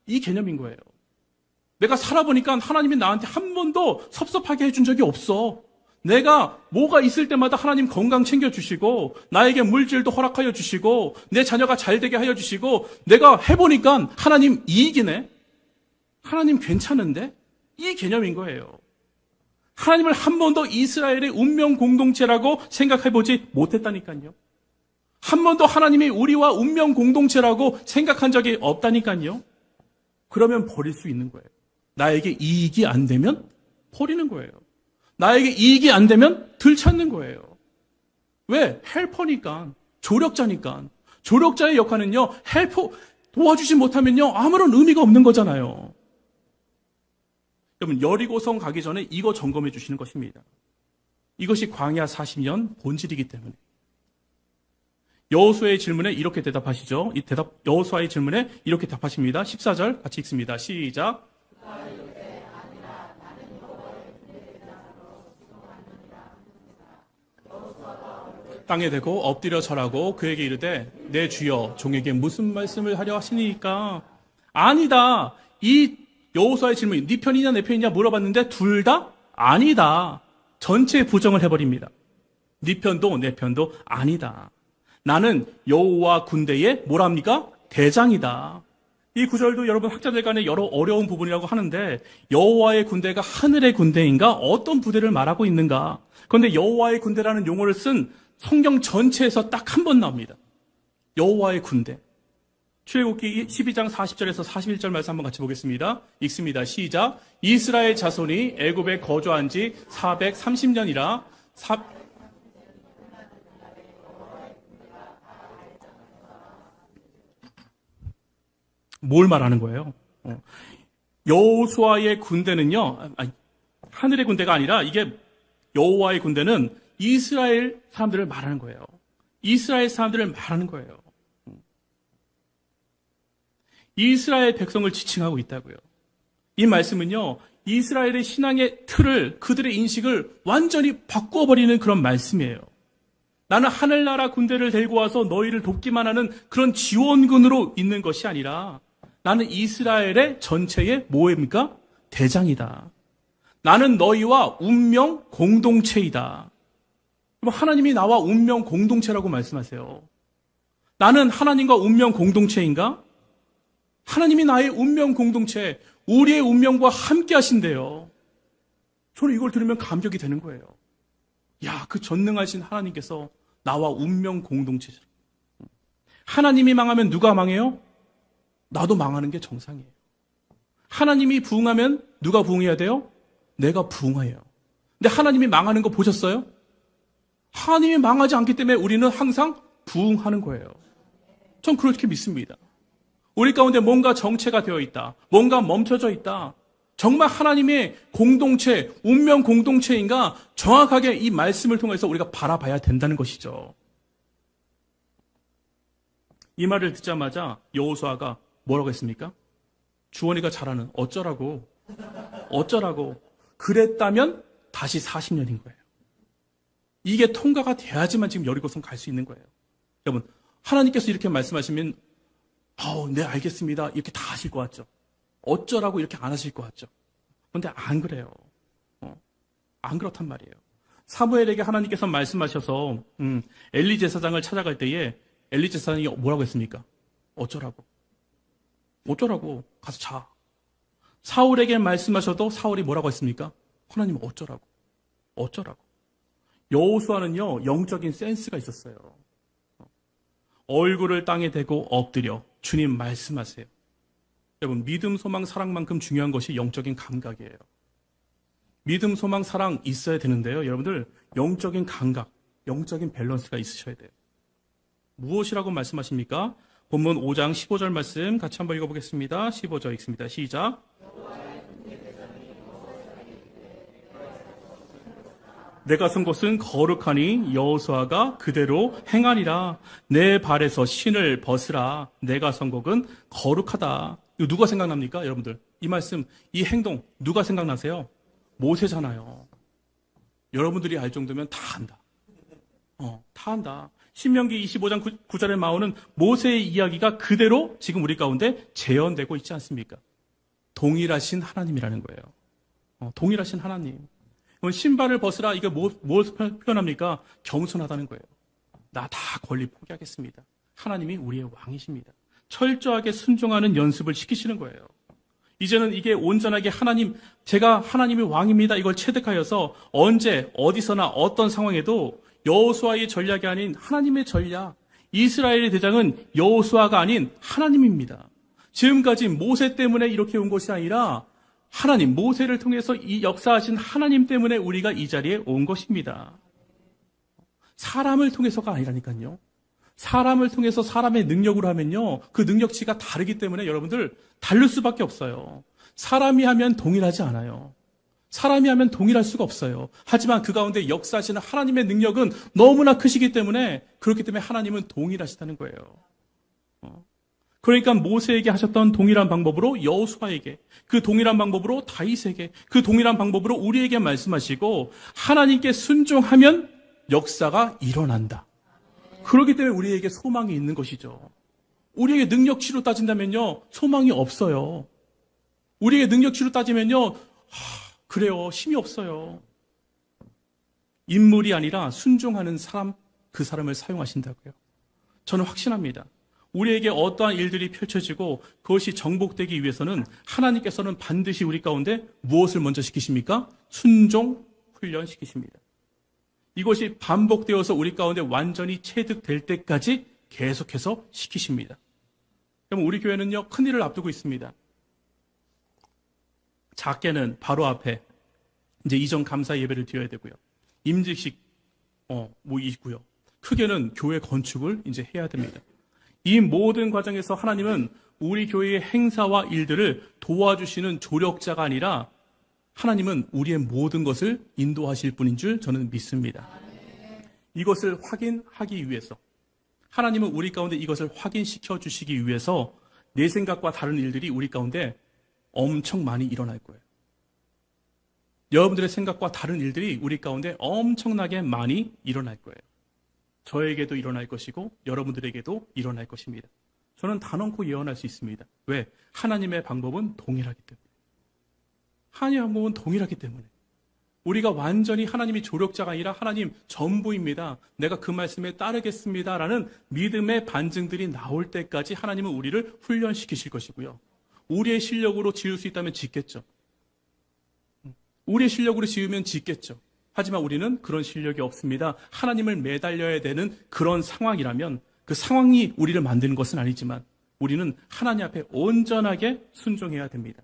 이 개념인 거예요. 내가 살아보니까 하나님이 나한테 한 번도 섭섭하게 해준 적이 없어. 내가 뭐가 있을 때마다 하나님 건강 챙겨주시고 나에게 물질도 허락하여 주시고 내 자녀가 잘 되게 하여 주시고 내가 해보니까 하나님 이익이네. 하나님 괜찮은데? 이 개념인 거예요. 하나님을 한 번도 이스라엘의 운명 공동체라고 생각해보지 못했다니까요. 한 번도 하나님이 우리와 운명 공동체라고 생각한 적이 없다니까요. 그러면 버릴 수 있는 거예요. 나에게 이익이 안 되면 버리는 거예요. 나에게 이익이 안 되면 들찾는 거예요. 왜? 헬퍼니까. 조력자니까. 조력자의 역할은요. 도와주지 못하면요. 아무런 의미가 없는 거잖아요. 여러분 여리고성 가기 전에 이거 점검해 주시는 것입니다. 이것이 광야 40년 본질이기 때문에. 여호수아의 질문에 이렇게 대답하시죠. 여호수아의 질문에 이렇게 답하십니다. 14절 같이 읽습니다. 시작. 땅에 대고 엎드려 절하고 그에게 이르되 내 주여 종에게 무슨 말씀을 하려 하시니까? 아니다. 이 여호수아의 질문, 네 편이냐 내 편이냐 물어봤는데 둘 다 아니다. 전체 부정을 해버립니다. 네 편도 내 편도 아니다. 나는 여호와 군대의 뭐랍니까? 대장이다. 이 구절도 여러분 학자들 간에 여러 어려운 부분이라고 하는데 여호와의 군대가 하늘의 군대인가? 어떤 부대를 말하고 있는가? 그런데 여호와의 군대라는 용어를 쓴 성경 전체에서 딱 한 번 나옵니다. 여호와의 군대. 출애굽기 12장 40절에서 41절 말씀 한번 같이 보겠습니다. 읽습니다. 시작. 이스라엘 자손이 애굽에 거주한 지 430년이라 뭘 말하는 거예요? 여호수아의 군대는요, 하늘의 군대가 아니라 이게 여호와의 군대는 이스라엘 사람들을 말하는 거예요. 이스라엘 사람들을 말하는 거예요. 이스라엘 백성을 지칭하고 있다고요. 이 말씀은요, 이스라엘의 신앙의 틀을, 그들의 인식을 완전히 바꿔버리는 그런 말씀이에요. 나는 하늘나라 군대를 데리고 와서 너희를 돕기만 하는 그런 지원군으로 있는 것이 아니라 나는 이스라엘의 전체의 뭐입니까? 대장이다. 나는 너희와 운명 공동체이다. 하나님이 나와 운명 공동체라고 말씀하세요. 나는 하나님과 운명 공동체인가? 하나님이 나의 운명 공동체, 우리의 운명과 함께 하신대요. 저는 이걸 들으면 감격이 되는 거예요. 그 전능하신 하나님께서 나와 운명 공동체죠. 하나님이 망하면 누가 망해요? 나도 망하는 게 정상이에요. 하나님이 부흥하면 누가 부흥해야 돼요? 내가 부흥해요. 근데 하나님이 망하는 거 보셨어요? 하나님이 망하지 않기 때문에 우리는 항상 부흥하는 거예요. 전 그렇게 믿습니다. 우리 가운데 뭔가 정체가 되어 있다. 뭔가 멈춰져 있다. 정말 하나님의 공동체, 운명 공동체인가 정확하게 이 말씀을 통해서 우리가 바라봐야 된다는 것이죠. 이 말을 듣자마자 여호수아가 뭐라고 했습니까? 주원이가 잘하는 어쩌라고 그랬다면 다시 40년인 거예요. 이게 통과가 돼야지만 지금 여리고성 갈 수 있는 거예요. 여러분 하나님께서 이렇게 말씀하시면 네 알겠습니다 이렇게 다 하실 것 같죠. 어쩌라고 이렇게 안 하실 것 같죠. 그런데 안 그래요. 안 그렇단 말이에요. 사무엘에게 하나님께서 말씀하셔서 엘리 제사장을 찾아갈 때에 엘리 제사장이 뭐라고 했습니까? 어쩌라고 가서 자. 사울에게 말씀하셔도 사울이 뭐라고 했습니까? 하나님 어쩌라고. 여호수아는요, 영적인 센스가 있었어요. 얼굴을 땅에 대고 엎드려 주님 말씀하세요. 여러분, 믿음, 소망, 사랑만큼 중요한 것이 영적인 감각이에요. 믿음, 소망, 사랑 있어야 되는데요. 여러분들, 영적인 감각, 영적인 밸런스가 있으셔야 돼요. 무엇이라고 말씀하십니까? 본문 5장 15절 말씀 같이 한번 읽어보겠습니다. 15절 읽습니다. 시작. 내가 선 곳은 거룩하니 여호수아가 그대로 행하리라. 내 발에서 신을 벗으라. 내가 선 곳은 거룩하다. 이거 누가 생각납니까? 여러분들, 이 말씀, 이 행동 누가 생각나세요? 모세잖아요. 여러분들이 알 정도면 다 안다. 다 안다. 신명기 25장 9절에 나오는 모세의 이야기가 그대로 지금 우리 가운데 재현되고 있지 않습니까? 동일하신 하나님이라는 거예요. 동일하신 하나님. 신발을 벗으라. 이게 뭘 표현합니까? 겸손하다는 거예요. 나 다 권리 포기하겠습니다. 하나님이 우리의 왕이십니다. 철저하게 순종하는 연습을 시키시는 거예요. 이제는 이게 온전하게 제가 하나님의 왕입니다. 이걸 체득하여서 언제, 어디서나 어떤 상황에도 여호수아의 전략이 아닌 하나님의 전략, 이스라엘의 대장은 여호수아가 아닌 하나님입니다. 지금까지 모세 때문에 이렇게 온 것이 아니라 하나님, 모세를 통해서 이 역사하신 하나님 때문에 우리가 이 자리에 온 것입니다. 사람을 통해서가 아니라니까요. 사람을 통해서 사람의 능력으로 하면요, 그 능력치가 다르기 때문에 여러분들 다를 수밖에 없어요. 사람이 하면 동일하지 않아요. 사람이 하면 동일할 수가 없어요. 하지만 그 가운데 역사하시는 하나님의 능력은 너무나 크시기 때문에, 그렇기 때문에 하나님은 동일하시다는 거예요. 그러니까 모세에게 하셨던 동일한 방법으로 여호수아에게, 그 동일한 방법으로 다윗에게, 그 동일한 방법으로 우리에게 말씀하시고, 하나님께 순종하면 역사가 일어난다. 그렇기 때문에 우리에게 소망이 있는 것이죠. 우리에게 능력치로 따진다면요, 소망이 없어요. 우리에게 능력치로 따지면요, 그래요, 힘이 없어요. 인물이 아니라 순종하는 사람, 그 사람을 사용하신다고요. 저는 확신합니다. 우리에게 어떠한 일들이 펼쳐지고 그것이 정복되기 위해서는 하나님께서는 반드시 우리 가운데 무엇을 먼저 시키십니까? 순종 훈련시키십니다. 이것이 반복되어서 우리 가운데 완전히 체득될 때까지 계속해서 시키십니다. 그럼 우리 교회는요, 큰일을 앞두고 있습니다. 작게는 바로 앞에 이제 이전 감사 예배를 드려야 되고요. 임직식 있고요. 크게는 교회 건축을 이제 해야 됩니다. 이 모든 과정에서 하나님은 우리 교회의 행사와 일들을 도와주시는 조력자가 아니라 하나님은 우리의 모든 것을 인도하실 분인 줄 저는 믿습니다. 이것을 확인하기 위해서, 하나님은 우리 가운데 이것을 확인시켜 주시기 위해서 내 생각과 다른 일들이 우리 가운데 엄청 많이 일어날 거예요. 여러분들의 생각과 다른 일들이 우리 가운데 엄청나게 많이 일어날 거예요. 저에게도 일어날 것이고 여러분들에게도 일어날 것입니다. 저는 단언코 예언할 수 있습니다. 왜? 하나님의 방법은 동일하기 때문에. 하나님의 방법은 동일하기 때문에. 우리가 완전히 하나님이 조력자가 아니라 하나님 전부입니다. 내가 그 말씀에 따르겠습니다. 라는 믿음의 반증들이 나올 때까지 하나님은 우리를 훈련시키실 것이고요. 우리의 실력으로 지을 수 있다면 짓겠죠. 우리의 실력으로 지으면 짓겠죠. 하지만 우리는 그런 실력이 없습니다. 하나님을 매달려야 되는 그런 상황이라면 그 상황이 우리를 만드는 것은 아니지만 우리는 하나님 앞에 온전하게 순종해야 됩니다.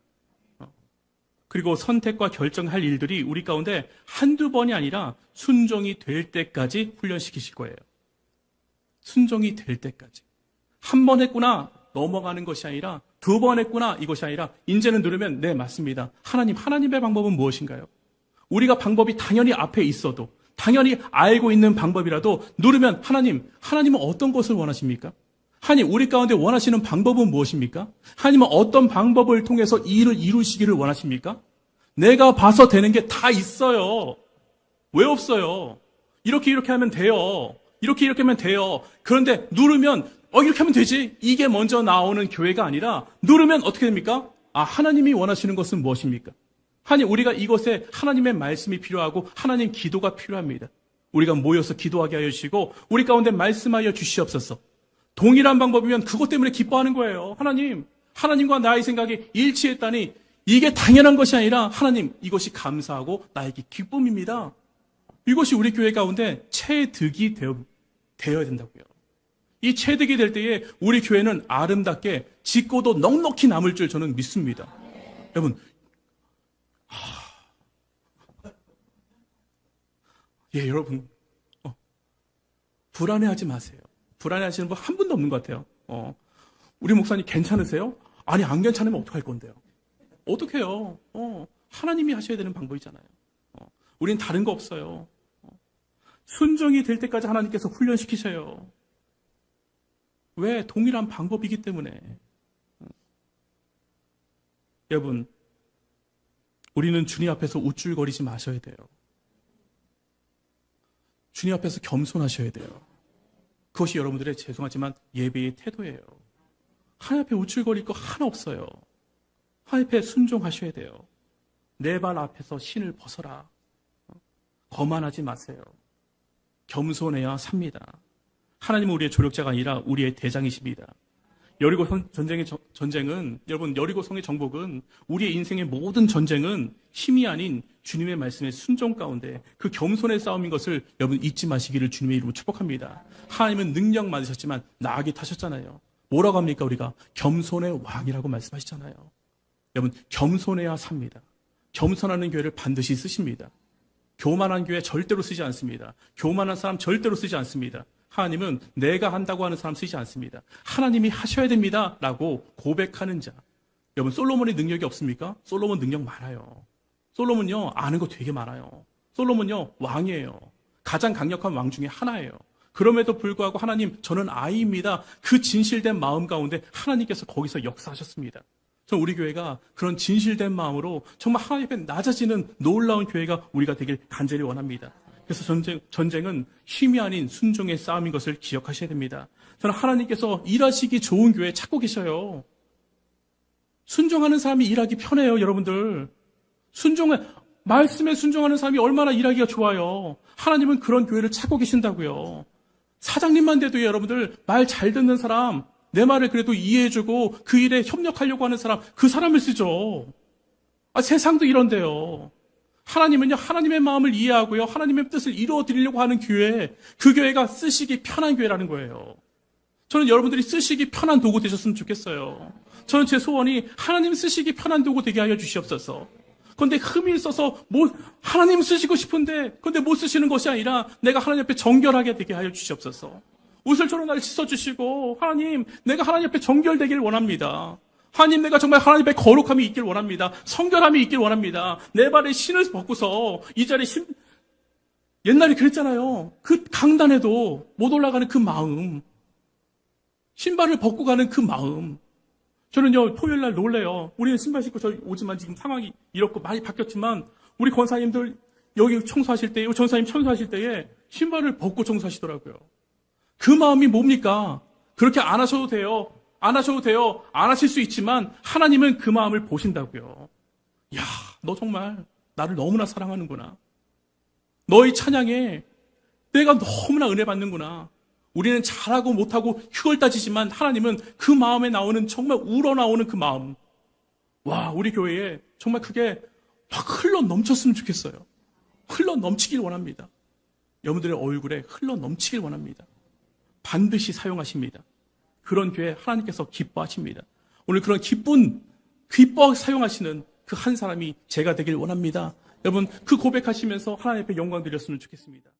그리고 선택과 결정할 일들이 우리 가운데 한두 번이 아니라 순종이 될 때까지 훈련시키실 거예요. 순종이 될 때까지. 한 번 했구나 넘어가는 것이 아니라 두 번 했구나 이것이 아니라 이제는 누르면 네 맞습니다. 하나님의 방법은 무엇인가요? 우리가 방법이 당연히 앞에 있어도 당연히 알고 있는 방법이라도 누르면 하나님은 어떤 것을 원하십니까? 하나님 우리 가운데 원하시는 방법은 무엇입니까? 하나님은 어떤 방법을 통해서 이 일을 이루시기를 원하십니까? 내가 봐서 되는 게 다 있어요. 왜 없어요? 이렇게 하면 돼요. 이렇게 하면 돼요. 그런데 누르면 이렇게 하면 되지. 이게 먼저 나오는 교회가 아니라 누르면 어떻게 됩니까? 하나님이 원하시는 것은 무엇입니까? 하나님, 우리가 이것에 하나님의 말씀이 필요하고 하나님 기도가 필요합니다. 우리가 모여서 기도하게 하여 주시고 우리 가운데 말씀하여 주시옵소서. 동일한 방법이면 그것 때문에 기뻐하는 거예요. 하나님과 나의 생각이 일치했다니 이게 당연한 것이 아니라 하나님 이것이 감사하고 나에게 기쁨입니다. 이것이 우리 교회 가운데 체득이 되어야 된다고요. 이 체득이 될 때에 우리 교회는 아름답게 짓고도 넉넉히 남을 줄 저는 믿습니다. 여러분, 여러분, 불안해하지 마세요. 불안해하시는 분 한 분도 없는 것 같아요. 우리 목사님 괜찮으세요? 아니, 안 괜찮으면 어떡할 건데요? 어떡해요? 하나님이 하셔야 되는 방법이잖아요. 우린 다른 거 없어요. 순종이 될 때까지 하나님께서 훈련시키셔요. 왜? 동일한 방법이기 때문에. 여러분, 우리는 주님 앞에서 우쭐거리지 마셔야 돼요. 주님 앞에서 겸손하셔야 돼요. 그것이 여러분들의 죄송하지만 예배의 태도예요. 하나님 앞에 우쭐거릴 거 하나 없어요. 하나님 앞에 순종하셔야 돼요. 내 발 앞에서 신을 벗어라. 거만하지 마세요. 겸손해야 삽니다. 하나님은 우리의 조력자가 아니라 우리의 대장이십니다. 여리고 전쟁은 여러분, 여리고성의 정복은 우리의 인생의 모든 전쟁은 힘이 아닌 주님의 말씀의 순종 가운데 그 겸손의 싸움인 것을 여러분 잊지 마시기를 주님의 이름으로 축복합니다. 하나님은 능력 많으셨지만 나귀 타셨잖아요. 뭐라고 합니까? 우리가 겸손의 왕이라고 말씀하시잖아요. 여러분, 겸손해야 삽니다. 겸손하는 교회를 반드시 쓰십니다. 교만한 교회 절대로 쓰지 않습니다. 교만한 사람 절대로 쓰지 않습니다. 하나님은 내가 한다고 하는 사람 쓰지 않습니다. 하나님이 하셔야 됩니다 라고 고백하는 자. 여러분, 솔로몬의 능력이 없습니까? 솔로몬 능력 많아요. 솔로몬요, 아는 거 되게 많아요. 솔로몬요, 왕이에요. 가장 강력한 왕 중에 하나예요. 그럼에도 불구하고 하나님, 저는 아이입니다. 그 진실된 마음 가운데 하나님께서 거기서 역사하셨습니다. 저는 우리 교회가 그런 진실된 마음으로 정말 하나님 앞에 낮아지는 놀라운 교회가 우리가 되길 간절히 원합니다. 그래서 전쟁은 힘이 아닌 순종의 싸움인 것을 기억하셔야 됩니다. 저는 하나님께서 일하시기 좋은 교회 찾고 계셔요. 순종하는 사람이 일하기 편해요, 여러분들. 말씀에 순종하는 사람이 얼마나 일하기가 좋아요. 하나님은 그런 교회를 찾고 계신다고요. 사장님만 돼도 여러분들 말 잘 듣는 사람, 내 말을 그래도 이해해주고 그 일에 협력하려고 하는 사람, 그 사람을 쓰죠. 세상도 이런데요. 하나님은요, 하나님의 마음을 이해하고요, 하나님의 뜻을 이루어드리려고 하는 교회, 그 교회가 쓰시기 편한 교회라는 거예요. 저는 여러분들이 쓰시기 편한 도구 되셨으면 좋겠어요. 저는 제 소원이 하나님 쓰시기 편한 도구 되게 하여 주시옵소서. 그런데 흠이 있어서 하나님 쓰시고 싶은데, 그런데 못 쓰시는 것이 아니라 내가 하나님 앞에 정결하게 되게 하여 주시옵소서. 우슬처럼 나를 씻어주시고, 하나님, 내가 하나님 앞에 정결되길 원합니다. 하나님, 내가 정말 하나님 앞에 거룩함이 있길 원합니다. 성결함이 있길 원합니다. 내 발에 신을 벗고서 이 자리에 옛날에 그랬잖아요. 그 강단에도 못 올라가는 그 마음, 신발을 벗고 가는 그 마음. 저는요, 토요일날 놀래요. 우리는 신발 신고 저희 오지만 지금 상황이 이렇고 많이 바뀌었지만 우리 권사님들 여기 청소하실 때에, 전사님 청소하실 때에 신발을 벗고 청소하시더라고요. 그 마음이 뭡니까? 그렇게 안 하셔도 돼요. 안 하셔도 돼요. 안 하실 수 있지만 하나님은 그 마음을 보신다고요. 야, 너 정말 나를 너무나 사랑하는구나. 너의 찬양에 내가 너무나 은혜 받는구나. 우리는 잘하고 못하고 그걸 따지지만 하나님은 그 마음에 나오는 정말 우러나오는 그 마음. 와, 우리 교회에 정말 그게 막 흘러 넘쳤으면 좋겠어요. 흘러 넘치길 원합니다. 여러분들의 얼굴에 흘러 넘치길 원합니다. 반드시 사용하십니다. 그런 교회 하나님께서 기뻐하십니다. 오늘 그런 기뻐 사용하시는 그 한 사람이 제가 되길 원합니다. 여러분, 그 고백하시면서 하나님 앞에 영광 드렸으면 좋겠습니다.